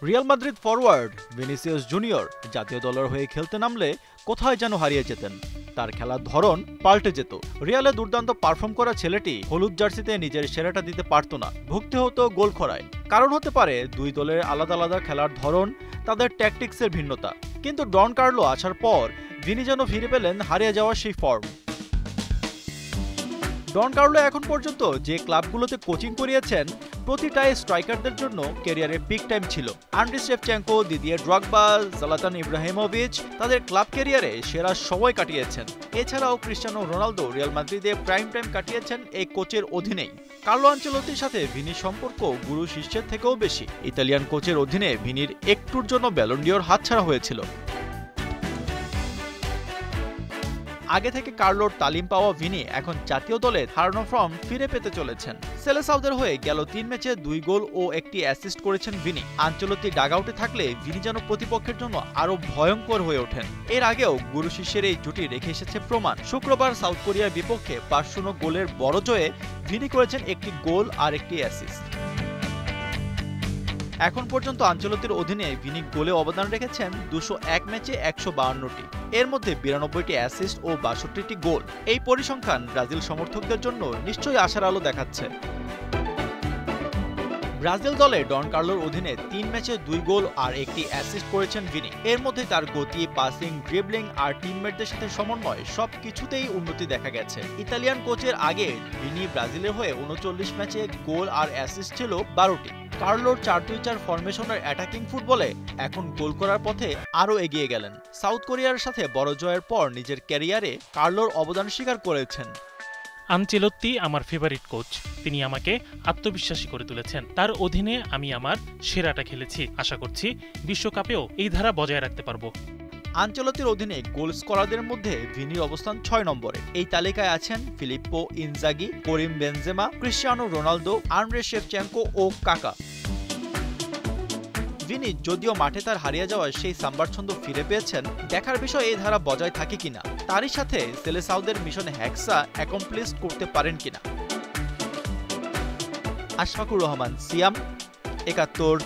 Real Madrid forward Vinicius junior জাতীয় দলের হয়ে খেলতে নামলে কোথায় যেন হারিয়ে যেতেন। তার খেলার ধরন পাল্টে যেত। রিয়ালে দুর্দান্ত পারফর্ম করা ছেলেটি হলুদ জার্সিতে নিজের সেরাটা দিতে পারত না, ভুগতে হতো গোল খরায়। কারণ হতে পারে দুই দলের আলাদা আলাদা খেলার ধরন, তাদের ট্যাকটিক্সের ভিন্নতা। কিন্তু ডন কার্লো আসার পর ভিনি যেন ফিরে পেলেন হারিয়ে যাওয়া সেই ফর্ম। ডন কার্লো এখন পর্যন্ত যে ক্লাবগুলোতে কোচিং করিয়েছেন প্রতিটাই স্ট্রাইকারদের জন্য ক্যারিয়ারের পিক টাইম ছিল। Andriy Shevchenko, Didier Drogba, Zlatan Ibrahimovic তাদের ক্লাব ক্যারিয়ারে সেরা সময় কাটিয়েছেন। এছাড়াও ক্রিস্টিয়ানো রোনালদো রিয়াল মাদ্রিদে প্রাইম টাইম কাটিয়েছেন এই কোচের অধীনেই। কার্লো আনচেলত্তির সাথে ভিনির সম্পর্ক গুরু শিষ্যের থেকেও বেশি। ইতালিয়ান কোচের অধীনে ভিনির একটুর জন্য ব্যালন ডিওর হাতছাড়া হয়েছিল। আগে থেকে কার্লোর তালিম পাওয়া ভিনি এখন জাতীয় দলে হারানো ফর্ম ফিরে পেতে চলেছেন। সেলেসাউদের হয়ে গেল 3 ম্যাচে 2 গোল ও 1টি অ্যাসিস্ট করেছেন ভিনি। আনচেলত্তি ডাগআউটে থাকলে ভিনি যেন প্রতিপক্ষের জন্য আরো ভয়ঙ্কর হয়ে ওঠেন। এর আগেও গুরু শিষ্যের এই জুটি রেখে এসেছে প্রমাণ। শুক্রবার সাউথ কোরিয়ার বিপক্ষে 5-0 গোলের বড় জয়ে ভিনি করেছেন 1টি গোল আর 1টি অ্যাসিস্ট। এখন পর্যন্ত আনচেলত্তির অধীনে ভিনি গোলে অবদান রেখেছেন 201 ম্যাচে 152টি, এর মধ্যে 92টি অ্যাসিস্ট ও 62টি গোল। এই পরিসংখ্যান ব্রাজিল সমর্থকদের জন্য নিশ্চয়ই আশার আলো দেখাচ্ছে। ব্রাজিল দলে ডন কার্লোর অধীনে 3 ম্যাচে 2 গোল আর 1টি অ্যাসিস্ট করেছেন ভিনি। এর মধ্যে তার গতি, পাসিং, ড্রিবলিং আর টিমমেটদের সাথে সমন্বয় সবকিছুতেই উন্নতি দেখা গেছে। ইতালিয়ান কোচের আগে ভিনি ব্রাজিলের হয়ে 39 ম্যাচে গোল আর অ্যাসিস্ট ছিল 12টি। কার্লোর 4-2-4 ফরমেশনের অ্যাটাকিং ফুটবলে এখন গোল করার পথে আরও এগিয়ে গেলেন। সাউথ কোরিয়ার সাথে বড় জয়ের পর নিজের ক্যারিয়ারে কার্লোর অবদান স্বীকার করেছেন। আনচেলত্তি আমার ফেভারিট কোচ। তিনি আমাকে আত্মবিশ্বাসী করে তুলেছেন। তার অধীনে আমি আমার সেরাটা খেলেছি। আশা করছি বিশ্বকাপেও এই ধারা বজায় রাখতে পারবো। আনচেলত্তির অধীনে গোল স্কোরারদের মধ্যে ভিনির অবস্থান 6 নম্বরে। এই তালিকায় আছেন Filippo Inzaghi, Karim Benzema, Cristiano Ronaldo, Andriy Shevchenko ও কাকা। ভিনি যদিও মাঠে তার হারিয়ে যাওয়া সেই সাম্বার ছন্দ ফিরে পেয়েছেন, দেখার বিষয় এই ধারা বজায় থাকে কিনা। তারই সাথে সেলেসাউদের মিশনে হ্যাক্সা অ্যাকমপ্লিশ করতে পারেন কিনা। আশফাকুর রহমান, সিয়াম, ৭১।